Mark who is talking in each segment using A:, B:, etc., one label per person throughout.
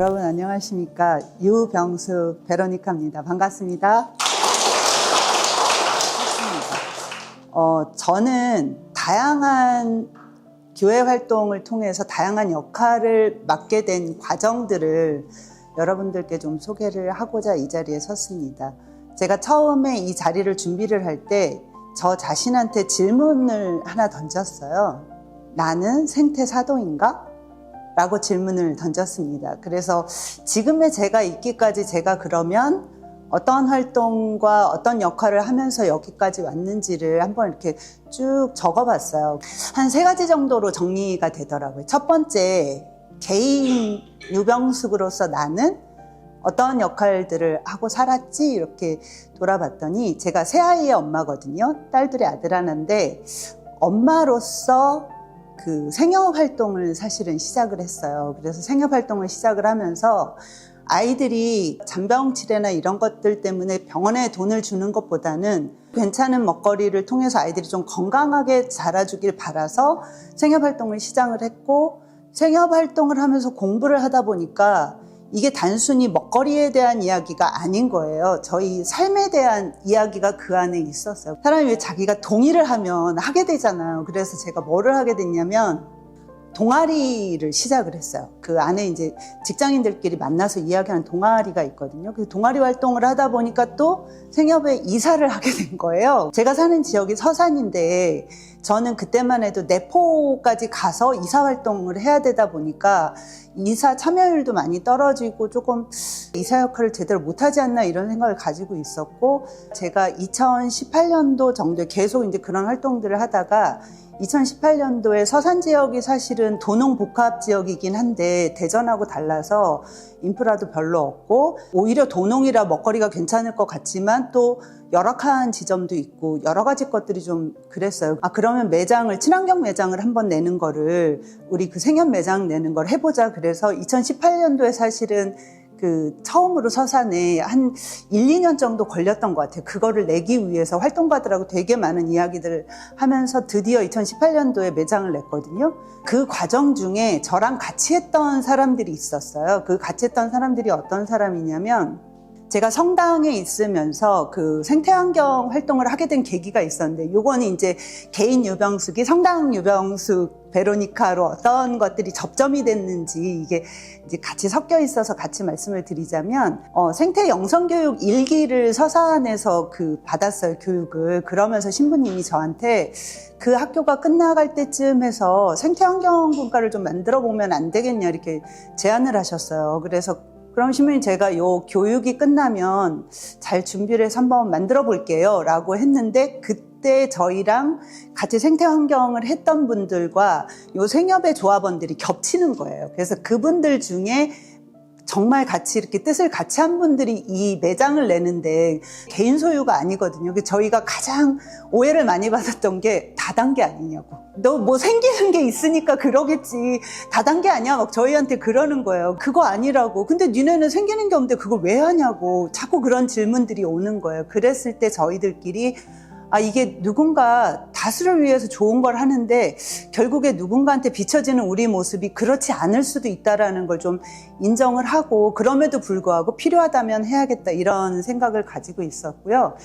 A: 여러분 안녕하십니까. 유병수 베로니카입니다. 반갑습니다. 저는 다양한 교회 활동을 통해서 다양한 역할을 맡게 된 과정들을 여러분들께 좀 소개를 하고자 이 자리에 섰습니다. 제가 처음에 이 자리를 준비를 할 때 저 자신한테 질문을 하나 던졌어요. 나는 생태사도인가? 라고 질문을 던졌습니다. 그래서 지금의 제가 있기까지 제가 그러면 어떤 활동과 어떤 역할을 하면서 여기까지 왔는지를 한번 이렇게 쭉 적어봤어요. 한 3가지 정도로 정리가 되더라고요. 첫 번째, 개인 유병숙으로서 나는 어떤 역할들을 하고 살았지 이렇게 돌아봤더니, 제가 세 아이의 엄마거든요. 딸들의 아들 하나인데 엄마로서 그 생협 활동을 사실은 시작을 했어요. 그래서 생협 활동을 시작을 하면서 아이들이 잔병치레나 이런 것들 때문에 병원에 돈을 주는 것보다는 괜찮은 먹거리를 통해서 아이들이 좀 건강하게 자라주길 바라서 생협 활동을 시작을 했고, 생협 활동을 하면서 공부를 하다 보니까 이게 단순히 먹거리에 대한 이야기가 아닌 거예요. 저희 삶에 대한 이야기가 그 안에 있었어요. 사람이 왜 자기가 동의를 하면 하게 되잖아요. 그래서 제가 뭐를 하게 됐냐면 동아리를 시작을 했어요. 그 안에 이제 직장인들끼리 만나서 이야기하는 동아리가 있거든요. 그 동아리 활동을 하다 보니까 또 생협에 이사를 하게 된 거예요. 제가 사는 지역이 서산인데 저는 그때만 해도 내포까지 가서 이사 활동을 해야 되다 보니까 이사 참여율도 많이 떨어지고 조금 이사 역할을 제대로 못하지 않나 이런 생각을 가지고 있었고, 제가 2018년도 정도에 계속 이제 그런 활동들을 하다가 2018년도에 서산 지역이 사실은 도농 복합 지역이긴 한데 대전하고 달라서 인프라도 별로 없고 오히려 도농이라 먹거리가 괜찮을 것 같지만 또 열악한 지점도 있고 여러 가지 것들이 좀 그랬어요. 그러면 매장을, 친환경 매장을 한번 내는 거를, 우리 그 생협 매장 내는 걸 해보자. 그래서 2018년도에 사실은 그 처음으로 서산에 한 1, 2년 정도 걸렸던 것 같아요. 그거를 내기 위해서 활동가들하고 되게 많은 이야기들을 하면서 드디어 2018년도에 매장을 냈거든요. 그 과정 중에 저랑 같이 했던 사람들이 있었어요. 그 같이 했던 사람들이 어떤 사람이냐면, 제가 성당에 있으면서 그 생태환경 활동을 하게 된 계기가 있었는데, 요거는 이제 개인 유병숙이 성당 유병숙 베로니카로 어떤 것들이 접점이 됐는지 이게 이제 같이 섞여 있어서 같이 말씀을 드리자면, 생태 영성 교육 1기를 서산에서 받았어요, 교육을. 그러면서 신부님이 저한테 그 학교가 끝나갈 때쯤 해서 생태환경 분과를 좀 만들어 보면 안 되겠냐 이렇게 제안을 하셨어요. 그래서 그럼 신부님, 제가 요 교육이 끝나면 잘 준비를 해서 한번 만들어 볼게요 라고 했는데, 그때 저희랑 같이 생태환경을 했던 분들과 요 생협의 조합원들이 겹치는 거예요. 그래서 그분들 중에 정말 같이 이렇게 뜻을 같이 한 분들이 이 매장을 내는데 개인 소유가 아니거든요. 저희가 가장 오해를 많이 받았던 게 다단계 아니냐고. 너 뭐 생기는 게 있으니까 그러겠지. 다단계 아니야? 막 저희한테 그러는 거예요. 그거 아니라고. 근데 니네는 생기는 게 없는데 그걸 왜 하냐고. 자꾸 그런 질문들이 오는 거예요. 그랬을 때 저희들끼리 이게 누군가 다수를 위해서 좋은 걸 하는데 결국에 누군가한테 비춰지는 우리 모습이 그렇지 않을 수도 있다라는 걸 좀 인정을 하고, 그럼에도 불구하고 필요하다면 해야겠다 이런 생각을 가지고 있었고요.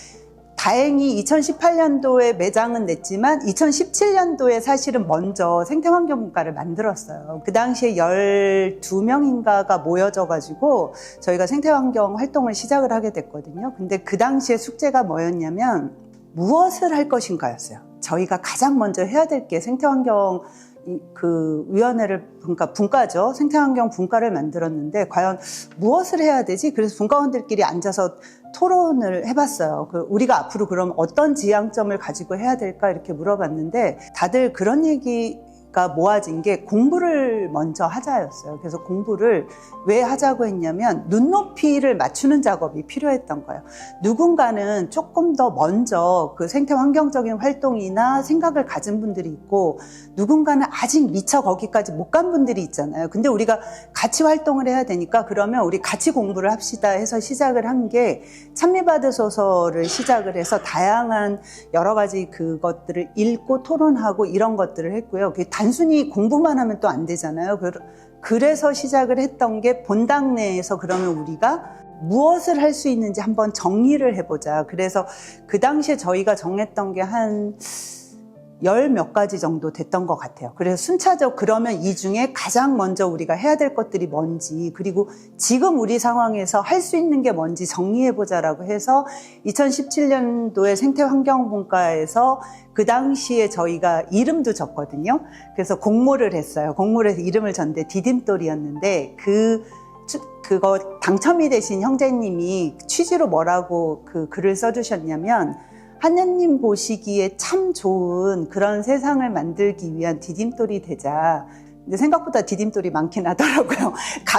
A: 다행히 2018년도에 매장은 냈지만 2017년도에 사실은 먼저 생태환경분과를 만들었어요. 그 당시에 12명인가가 모여져가지고 저희가 생태환경 활동을 시작을 하게 됐거든요. 근데 그 당시에 숙제가 뭐였냐면 무엇을 할 것인가였어요. 저희가 가장 먼저 해야 될 게 생태환경 위원회를 분과죠. 생태환경 분과를 만들었는데 과연 무엇을 해야 되지? 그래서 분과원들끼리 앉아서 토론을 해봤어요. 우리가 앞으로 그럼 어떤 지향점을 가지고 해야 될까 이렇게 물어봤는데, 다들 그런 얘기가 모아진 게 공부를 먼저 하자였어요. 그래서 공부를 왜 하자고 했냐면 눈높이를 맞추는 작업이 필요했던 거예요. 누군가는 조금 더 먼저 그 생태 환경적인 활동이나 생각을 가진 분들이 있고, 누군가는 아직 미처 거기까지 못 간 분들이 있잖아요. 근데 우리가 같이 활동을 해야 되니까 그러면 우리 같이 공부를 합시다 해서 시작을 한 게 찬미받으소서를 시작을 해서 다양한 여러 가지 그것들을 읽고 토론하고 이런 것들을 했고요. 그게 단순히 공부만 하면 또 안 되잖아요. 그래서 시작을 했던 게 본당 내에서 그러면 우리가 무엇을 할 수 있는지 한번 정리를 해보자. 그래서 그 당시에 저희가 정했던 게 한 10몇 가지 정도 됐던 것 같아요. 그래서 순차적 그러면 이 중에 가장 먼저 우리가 해야 될 것들이 뭔지, 그리고 지금 우리 상황에서 할 수 있는 게 뭔지 정리해보자라고 해서 2017년도에 생태환경분과에서 그 당시에 저희가 이름도 졌거든요. 그래서 공모를 했어요. 공모를 해서 이름을 졌는데 디딤돌이었는데 그거 당첨이 되신 형제님이 취지로 뭐라고 그 글을 써주셨냐면, 하느님 보시기에 참 좋은 그런 세상을 만들기 위한 디딤돌이 되자. 근데 생각보다 디딤돌이 많긴 하더라고요.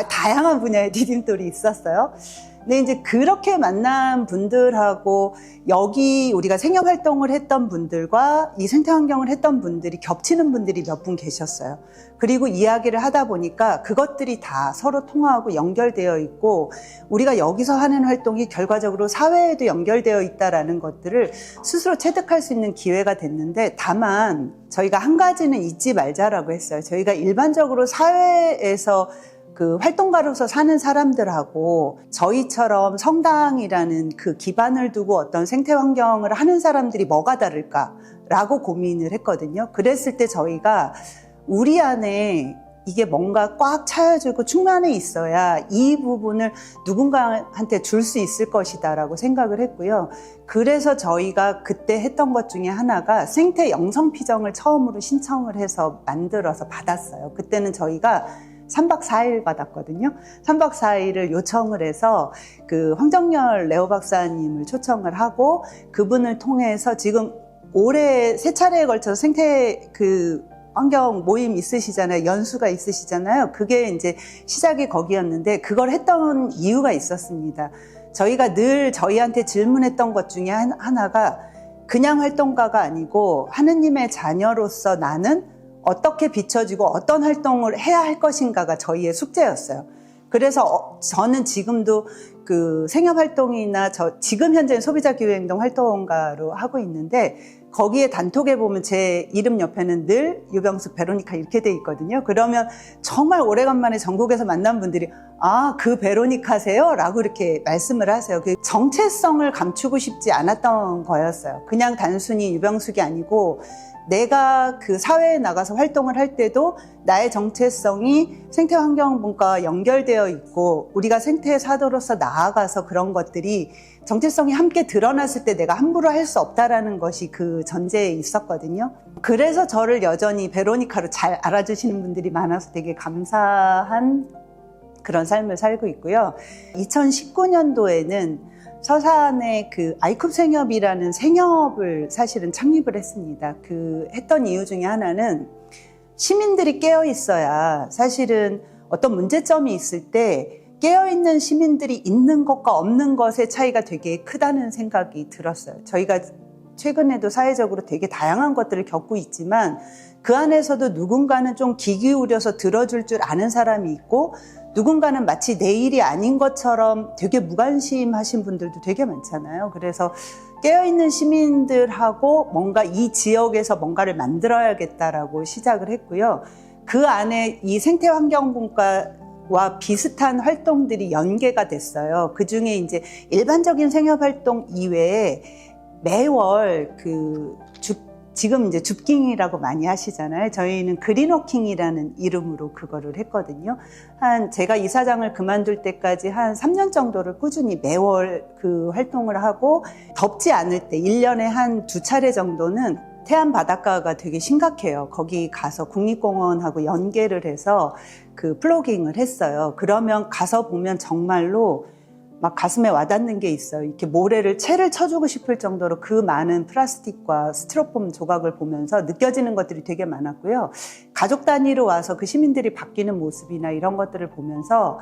A: 다양한 분야의 디딤돌이 있었어요. 근데 이제 그렇게 만난 분들하고 여기 우리가 생협활동을 했던 분들과 이 생태환경을 했던 분들이 겹치는 분들이 몇 분 계셨어요. 그리고 이야기를 하다 보니까 그것들이 다 서로 통하고 연결되어 있고 우리가 여기서 하는 활동이 결과적으로 사회에도 연결되어 있다는 것들을 스스로 체득할 수 있는 기회가 됐는데, 다만 저희가 한 가지는 잊지 말자라고 했어요. 저희가 일반적으로 사회에서 그 활동가로서 사는 사람들하고 저희처럼 성당이라는 그 기반을 두고 어떤 생태 환경을 하는 사람들이 뭐가 다를까라고 고민을 했거든요. 그랬을 때 저희가 우리 안에 이게 뭔가 꽉 차여지고 충만해 있어야 이 부분을 누군가한테 줄 수 있을 것이다라고 생각을 했고요. 그래서 저희가 그때 했던 것 중에 하나가 생태 영성 피정을 처음으로 신청을 해서 만들어서 받았어요. 그때는 저희가 3박 4일 받았거든요. 3박 4일을 요청을 해서 그 황정열 레오 박사님을 초청을 하고 그분을 통해서 지금 올해 3차례에 걸쳐서 생태 환경 모임 있으시잖아요. 연수가 있으시잖아요. 그게 이제 시작이 거기였는데 그걸 했던 이유가 있었습니다. 저희가 늘 저희한테 질문했던 것 중에 하나가 그냥 활동가가 아니고 하느님의 자녀로서 나는 어떻게 비춰지고 어떤 활동을 해야 할 것인가가 저희의 숙제였어요. 그래서 저는 지금도 그 생협활동이나 지금 현재는 소비자기후행동 활동가로 하고 있는데 거기에 단톡에 보면 제 이름 옆에는 늘 유병숙, 베로니카 이렇게 돼 있거든요. 그러면 정말 오래간만에 전국에서 만난 분들이 그 베로니카세요? 라고 이렇게 말씀을 하세요. 그 정체성을 감추고 싶지 않았던 거였어요. 그냥 단순히 유병숙이 아니고 내가 그 사회에 나가서 활동을 할 때도 나의 정체성이 생태환경분과와 연결되어 있고 우리가 생태사도로서 나아가서 그런 것들이 정체성이 함께 드러났을 때 내가 함부로 할 수 없다라는 것이 그 전제에 있었거든요. 그래서 저를 여전히 베로니카로 잘 알아주시는 분들이 많아서 되게 감사한 그런 삶을 살고 있고요. 2019년도에는 서산에 그 아이쿱 생협이라는 생협을 사실은 창립을 했습니다. 했던 이유 중에 하나는 시민들이 깨어 있어야 사실은 어떤 문제점이 있을 때 깨어있는 시민들이 있는 것과 없는 것의 차이가 되게 크다는 생각이 들었어요. 저희가 최근에도 사회적으로 되게 다양한 것들을 겪고 있지만 그 안에서도 누군가는 좀 귀 기울여서 들어줄 줄 아는 사람이 있고 누군가는 마치 내 일이 아닌 것처럼 되게 무관심하신 분들도 되게 많잖아요. 그래서 깨어있는 시민들하고 뭔가 이 지역에서 뭔가를 만들어야겠다라고 시작을 했고요. 그 안에 이 생태환경분과와 비슷한 활동들이 연계가 됐어요. 그 중에 이제 일반적인 생협활동 이외에 매월 지금 이제 줍깅이라고 많이 하시잖아요. 저희는 그린워킹이라는 이름으로 그거를 했거든요. 제가 이사장을 그만둘 때까지 한 3년 정도를 꾸준히 매월 그 활동을 하고 덥지 않을 때 1년에 한 2차례 정도는 태안 바닷가가 되게 심각해요. 거기 가서 국립공원하고 연계를 해서 그 플로깅을 했어요. 그러면 가서 보면 정말로 막 가슴에 와닿는 게 있어요. 이렇게 모래를 채를 쳐주고 싶을 정도로 그 많은 플라스틱과 스티로폼 조각을 보면서 느껴지는 것들이 되게 많았고요. 가족 단위로 와서 그 시민들이 바뀌는 모습이나 이런 것들을 보면서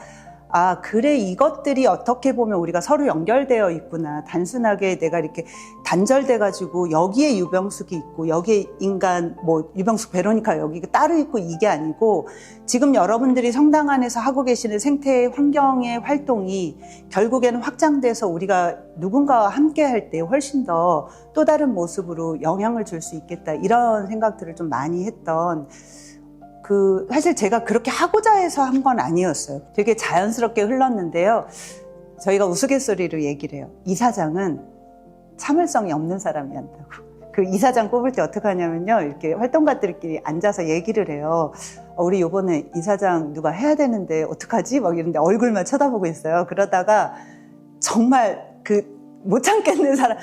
A: 그래, 이것들이 어떻게 보면 우리가 서로 연결되어 있구나. 단순하게 내가 이렇게 단절돼가지고 여기에 유병숙이 있고 여기에 인간, 유병숙, 베로니카 여기 따로 있고 이게 아니고 지금 여러분들이 성당 안에서 하고 계시는 생태 환경의 활동이 결국에는 확장돼서 우리가 누군가와 함께 할 때 훨씬 더 또 다른 모습으로 영향을 줄 수 있겠다. 이런 생각들을 좀 많이 했던 사실 제가 그렇게 하고자 해서 한 건 아니었어요. 되게 자연스럽게 흘렀는데요. 저희가 우스갯소리로 얘기를 해요. 이사장은 참을성이 없는 사람이 한다고. 그 이사장 뽑을 때 어떻게 하냐면요. 이렇게 활동가들끼리 앉아서 얘기를 해요. 우리 요번에 이사장 누가 해야 되는데 어떡하지? 막 이러는데 얼굴만 쳐다보고 있어요. 그러다가 정말 못 참겠는 사람,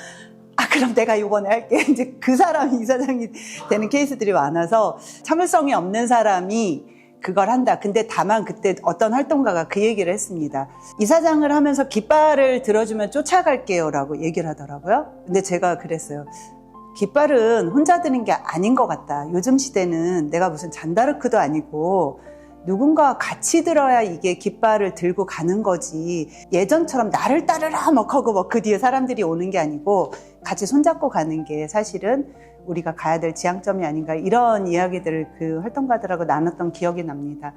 A: 그럼 내가 요번에 할게. 이제 그 사람이 이사장이 되는 케이스들이 많아서 참을성이 없는 사람이 그걸 한다. 근데 다만 그때 어떤 활동가가 그 얘기를 했습니다. 이사장을 하면서 깃발을 들어주면 쫓아갈게요 라고 얘기를 하더라고요. 근데 제가 그랬어요. 깃발은 혼자 드는 게 아닌 것 같다. 요즘 시대는 내가 무슨 잔다르크도 아니고 누군가 같이 들어야 이게 깃발을 들고 가는 거지. 예전처럼 나를 따르라 막 하고 그 뒤에 사람들이 오는 게 아니고 같이 손잡고 가는 게 사실은 우리가 가야 될 지향점이 아닌가, 이런 이야기들을 그 활동가들하고 나눴던 기억이 납니다.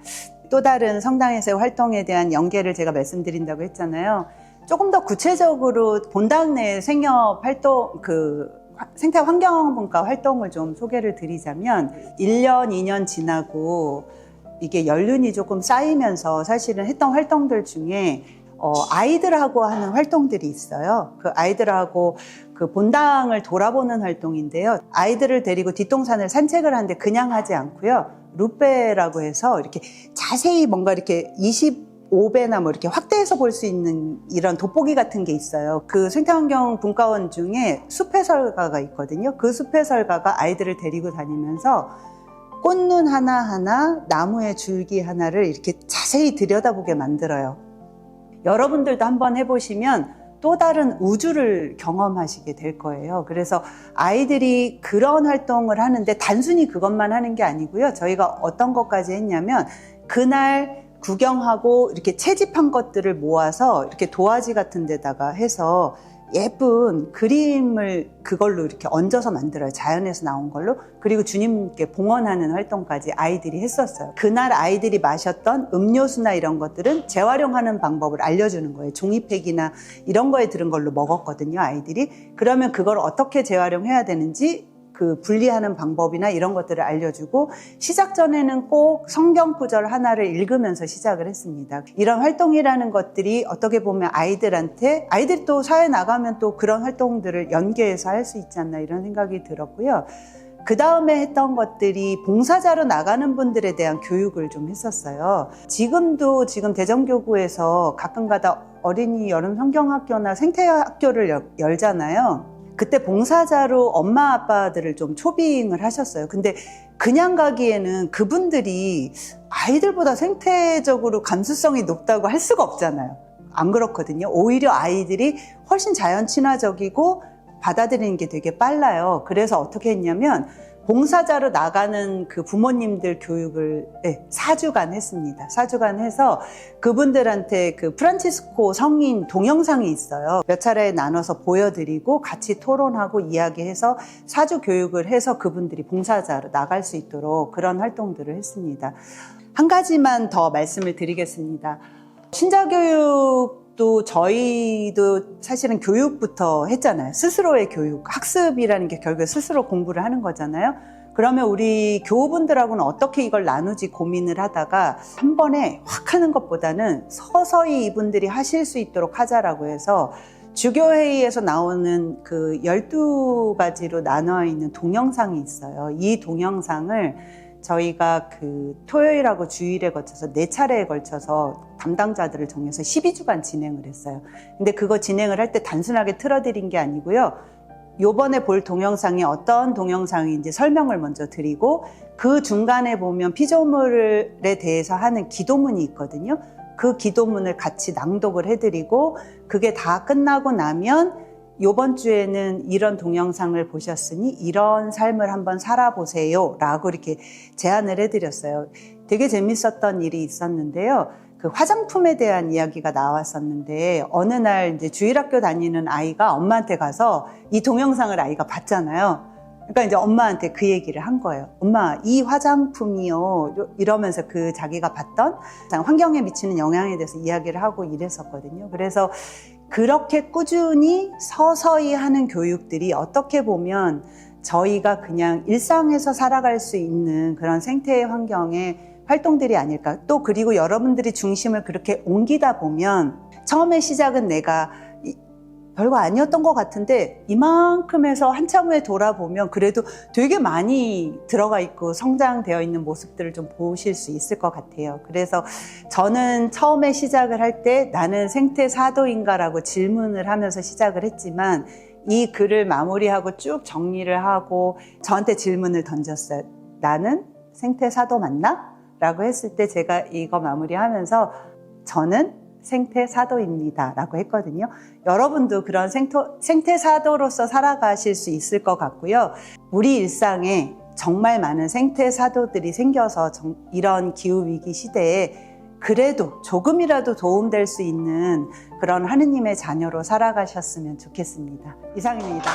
A: 또 다른 성당에서의 활동에 대한 연계를 제가 말씀드린다고 했잖아요. 조금 더 구체적으로 본당 내 생협 활동, 생태 환경분과 활동을 좀 소개를 드리자면 1년, 2년 지나고 이게 연륜이 조금 쌓이면서 사실은 했던 활동들 중에 아이들하고 하는 활동들이 있어요. 그 아이들하고 그 본당을 돌아보는 활동인데요. 아이들을 데리고 뒷동산을 산책을 하는데 그냥 하지 않고요. 루페라고 해서 이렇게 자세히 뭔가 이렇게 25배나 뭐 이렇게 확대해서 볼 수 있는 이런 돋보기 같은 게 있어요. 그 생태환경 분과원 중에 숲해설가가 있거든요. 그 숲해설가가 아이들을 데리고 다니면서 꽃눈 하나하나, 나무의 줄기 하나를 이렇게 자세히 들여다보게 만들어요. 여러분들도 한번 해보시면 또 다른 우주를 경험하시게 될 거예요. 그래서 아이들이 그런 활동을 하는데 단순히 그것만 하는 게 아니고요. 저희가 어떤 것까지 했냐면 그날 구경하고 이렇게 채집한 것들을 모아서 이렇게 도화지 같은 데다가 해서 예쁜 그림을 그걸로 이렇게 얹어서 만들어요. 자연에서 나온 걸로. 그리고 주님께 봉헌하는 활동까지 아이들이 했었어요. 그날 아이들이 마셨던 음료수나 이런 것들은 재활용하는 방법을 알려주는 거예요. 종이팩이나 이런 거에 들은 걸로 먹었거든요, 아이들이. 그러면 그걸 어떻게 재활용해야 되는지 그 분리하는 방법이나 이런 것들을 알려주고, 시작 전에는 꼭 성경 구절 하나를 읽으면서 시작을 했습니다. 이런 활동이라는 것들이 어떻게 보면 아이들이 또 사회 나가면 또 그런 활동들을 연계해서 할 수 있지 않나, 이런 생각이 들었고요. 그 다음에 했던 것들이 봉사자로 나가는 분들에 대한 교육을 좀 했었어요. 지금 대전교구에서 가끔가다 어린이 여름 성경학교나 생태학교를 열잖아요. 그때 봉사자로 엄마 아빠들을 좀 초빙을 하셨어요. 근데 그냥 가기에는 그분들이 아이들보다 생태적으로 감수성이 높다고 할 수가 없잖아요. 안 그렇거든요. 오히려 아이들이 훨씬 자연 친화적이고 받아들이는 게 되게 빨라요. 그래서 어떻게 했냐면 봉사자로 나가는 그 부모님들 교육을 4주간 했습니다. 4주간 해서 그분들한테 그 프란치스코 성인 동영상이 있어요. 몇 차례 나눠서 보여드리고 같이 토론하고 이야기해서 4주 교육을 해서 그분들이 봉사자로 나갈 수 있도록 그런 활동들을 했습니다. 한 가지만 더 말씀을 드리겠습니다. 신자교육도 저희도 사실은 교육부터 했잖아요. 스스로의 교육, 학습이라는 게 결국에 스스로 공부를 하는 거잖아요. 그러면 우리 교우분들하고는 어떻게 이걸 나누지 고민을 하다가 한 번에 확 하는 것보다는 서서히 이분들이 하실 수 있도록 하자라고 해서 주교회의에서 나오는 그 12가지로 나눠 있는 동영상이 있어요. 이 동영상을 저희가 그 토요일하고 주일에 거쳐서 4차례에 걸쳐서 담당자들을 정해서 12주간 진행을 했어요. 근데 그거 진행을 할 때 단순하게 틀어드린 게 아니고요. 요번에 볼 동영상이 어떤 동영상인지 설명을 먼저 드리고, 그 중간에 보면 피조물에 대해서 하는 기도문이 있거든요. 그 기도문을 같이 낭독을 해드리고, 그게 다 끝나고 나면 요번 주에는 이런 동영상을 보셨으니 이런 삶을 한번 살아보세요 라고 이렇게 제안을 해드렸어요. 되게 재밌었던 일이 있었는데요. 그 화장품에 대한 이야기가 나왔었는데, 어느 날 이제 주일학교 다니는 아이가 엄마한테 가서 이 동영상을 아이가 봤잖아요. 그러니까 이제 엄마한테 그 얘기를 한 거예요. 엄마, 이 화장품이요, 이러면서 그 자기가 봤던 환경에 미치는 영향에 대해서 이야기를 하고 이랬었거든요. 그래서 그렇게 꾸준히 서서히 하는 교육들이 어떻게 보면 저희가 그냥 일상에서 살아갈 수 있는 그런 생태 환경의 활동들이 아닐까. 또 그리고 여러분들이 중심을 그렇게 옮기다 보면 처음에 시작은 내가 별거 아니었던 것 같은데 이만큼 해서 한참 후에 돌아보면 그래도 되게 많이 들어가 있고 성장되어 있는 모습들을 좀 보실 수 있을 것 같아요. 그래서 저는 처음에 시작을 할 때 나는 생태사도인가라고 질문을 하면서 시작을 했지만 이 글을 마무리하고 쭉 정리를 하고 저한테 질문을 던졌어요. 나는 생태사도 맞나? 라고 했을 때 제가 이거 마무리하면서 저는 생태사도입니다 라고 했거든요. 여러분도 그런 생태사도로서 살아가실 수 있을 것 같고요. 우리 일상에 정말 많은 생태사도들이 생겨서 이런 기후위기 시대에 그래도 조금이라도 도움될 수 있는 그런 하느님의 자녀로 살아가셨으면 좋겠습니다. 이상입니다.